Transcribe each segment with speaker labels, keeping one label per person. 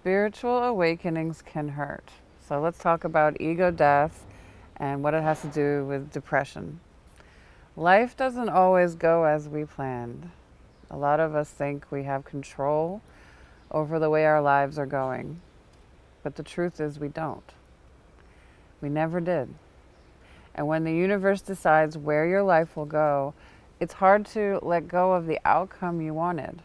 Speaker 1: Spiritual awakenings can hurt. So let's talk about ego death and what it has to do with depression. Life doesn't always go as we planned. A lot of us think we have control over the way our lives are going, but the truth is we don't. We never did. And when the universe decides where your life will go, it's hard to let go of the outcome you wanted.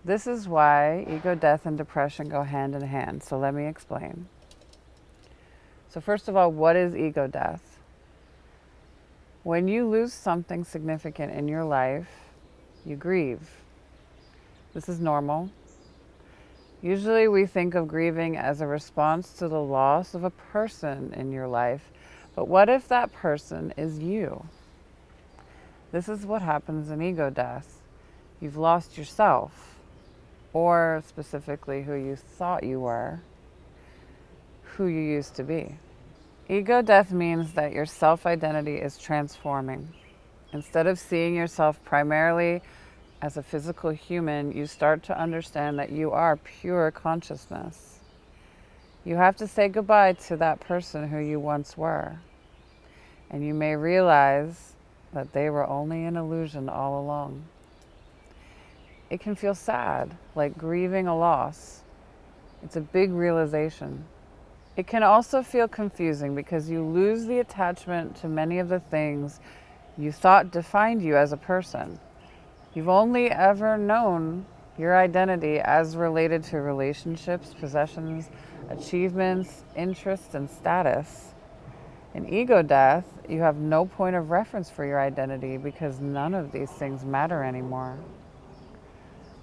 Speaker 1: This is why ego death and depression go hand in hand. So let me explain. So first of all, what is ego death? When you lose something significant in your life, you grieve. This is normal. Usually we think of grieving as a response to the loss of a person in your life, but what if that person is you? This is what happens in ego death. You've lost yourself, or specifically who you thought you were, who you used to be. Ego death means that your self-identity is transforming. Instead of seeing yourself primarily as a physical human, you start to understand that you are pure consciousness. You have to say goodbye to that person who you once were. And you may realize that they were only an illusion all along. It can feel sad, like grieving a loss. It's a big realization. It can also feel confusing because you lose the attachment to many of the things you thought defined you as a person. You've only ever known your identity as related to relationships, possessions, achievements, interests, and status. In ego death, you have no point of reference for your identity because none of these things matter anymore.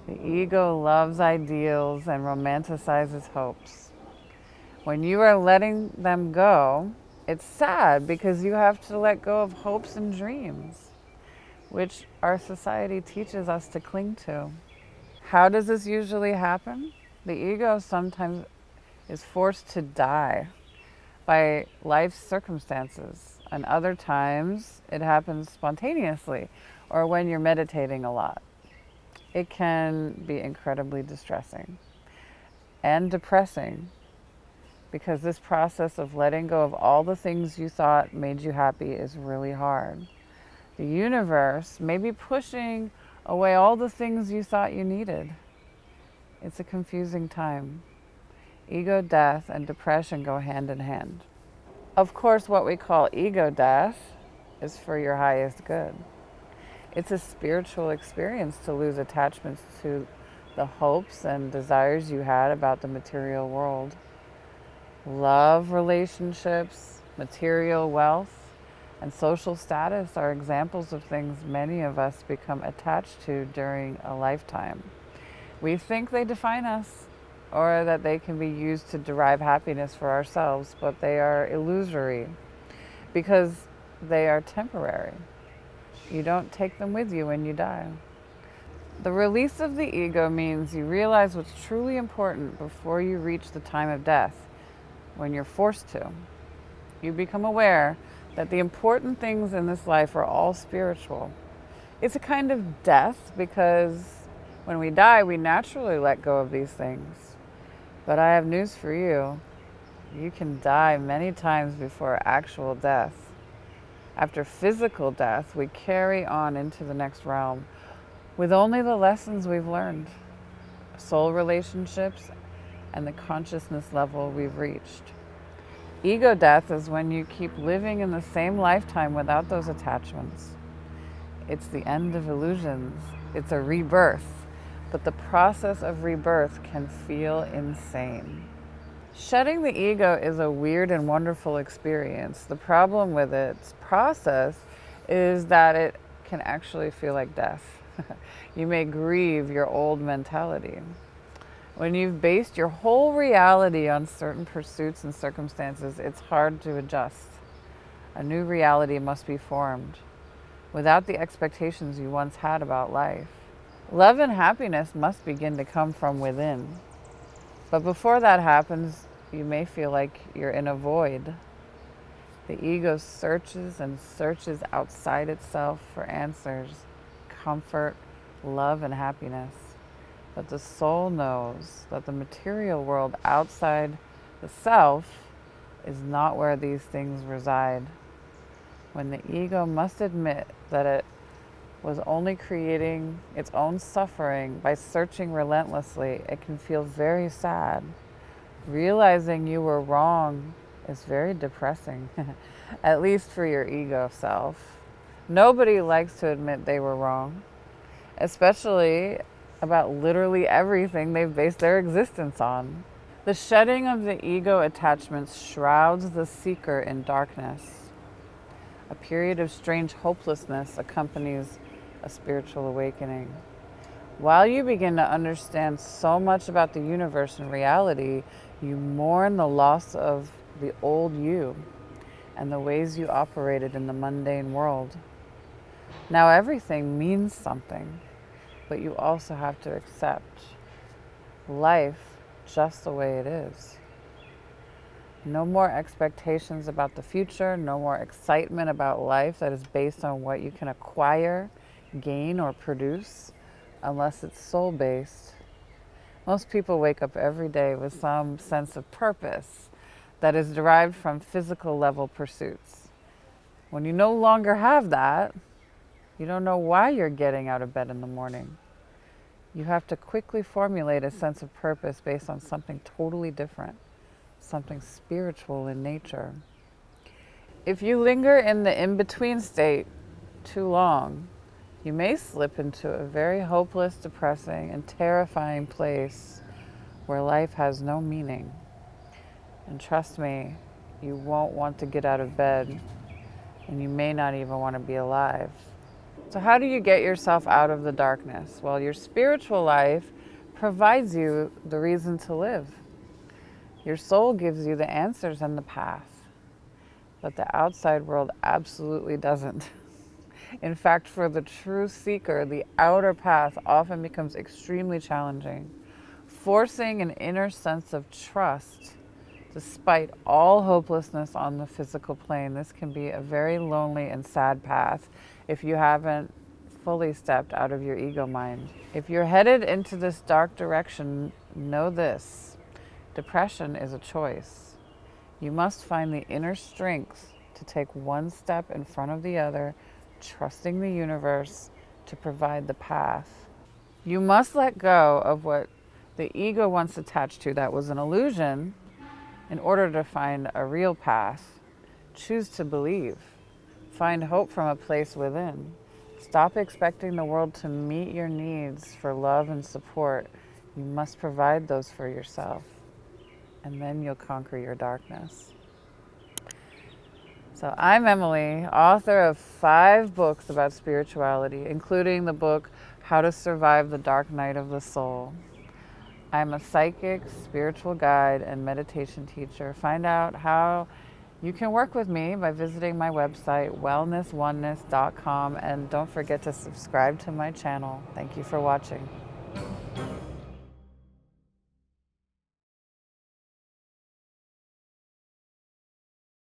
Speaker 1: The ego loves ideals and romanticizes hopes. When you are letting them go, it's sad because you have to let go of hopes and dreams, which our society teaches us to cling to. How does this usually happen? The ego sometimes is forced to die by life's circumstances, and other times it happens spontaneously or when you're meditating a lot. It can be incredibly distressing and depressing because this process of letting go of all the things you thought made you happy is really hard. The universe may be pushing away all the things you thought you needed. It's a confusing time. Ego death and depression go hand in hand. Of course, what we call ego death is for your highest good. It's a spiritual experience to lose attachments to the hopes and desires you had about the material world. Love, relationships, material wealth, and social status are examples of things many of us become attached to during a lifetime. We think they define us or that they can be used to derive happiness for ourselves, but they are illusory because they are temporary. You don't take them with you when you die. The release of the ego means you realize what's truly important before you reach the time of death, when you're forced to. You become aware that the important things in this life are all spiritual. It's a kind of death because when we die, we naturally let go of these things. But I have news for you. You can die many times before actual death. After physical death, we carry on into the next realm with only the lessons we've learned, soul relationships, and the consciousness level we've reached. Ego death is when you keep living in the same lifetime without those attachments. It's the end of illusions. It's a rebirth, but the process of rebirth can feel insane. Shedding the ego is a weird and wonderful experience. The problem with its process is that it can actually feel like death. You may grieve your old mentality. When you've based your whole reality on certain pursuits and circumstances, it's hard to adjust. A new reality must be formed without the expectations you once had about life. Love and happiness must begin to come from within. But before that happens, you may feel like you're in a void. The ego searches and searches outside itself for answers, comfort, love, and happiness. But the soul knows that the material world outside the self is not where these things reside. When the ego must admit that it was only creating its own suffering by searching relentlessly, it can feel very sad. Realizing you were wrong is very depressing, at least for your ego self. Nobody likes to admit they were wrong, especially about literally everything they've based their existence on. The shedding of the ego attachments shrouds the seeker in darkness. A period of strange hopelessness accompanies a spiritual awakening. While you begin to understand so much about the universe and reality, you mourn the loss of the old you and the ways you operated in the mundane world. Now everything means something, but you also have to accept life just the way it is. No more expectations about the future, no more excitement about life that is based on what you can acquire, gain, or produce, unless it's soul-based. Most people wake up every day with some sense of purpose that is derived from physical level pursuits. When you no longer have that, you don't know why you're getting out of bed in the morning. You have to quickly formulate a sense of purpose based on something totally different, something spiritual in nature. If you linger in the in-between state too long, you may slip into a very hopeless, depressing, and terrifying place where life has no meaning. And trust me, you won't want to get out of bed, and you may not even want to be alive. So how do you get yourself out of the darkness? Well, your spiritual life provides you the reason to live. Your soul gives you the answers and the path, but the outside world absolutely doesn't. In fact, for the true seeker, the outer path often becomes extremely challenging, forcing an inner sense of trust despite all hopelessness on the physical plane. This can be a very lonely and sad path if you haven't fully stepped out of your ego mind. If you're headed into this dark direction, know this: depression is a choice. You must find the inner strength to take one step in front of the other, trusting the universe to provide the path. You must let go of what the ego once attached to that was an illusion in order to find a real path. Choose to believe. Find hope from a place within. Stop expecting the world to meet your needs for love and support. You must provide those for yourself, and then you'll conquer your darkness. So I'm Emily, author of 5 books about spirituality, including the book How to Survive the Dark Night of the Soul. I'm a psychic, spiritual guide, and meditation teacher. Find out how you can work with me by visiting my website, wellnessoneness.com, and don't forget to subscribe to my channel. Thank you for watching.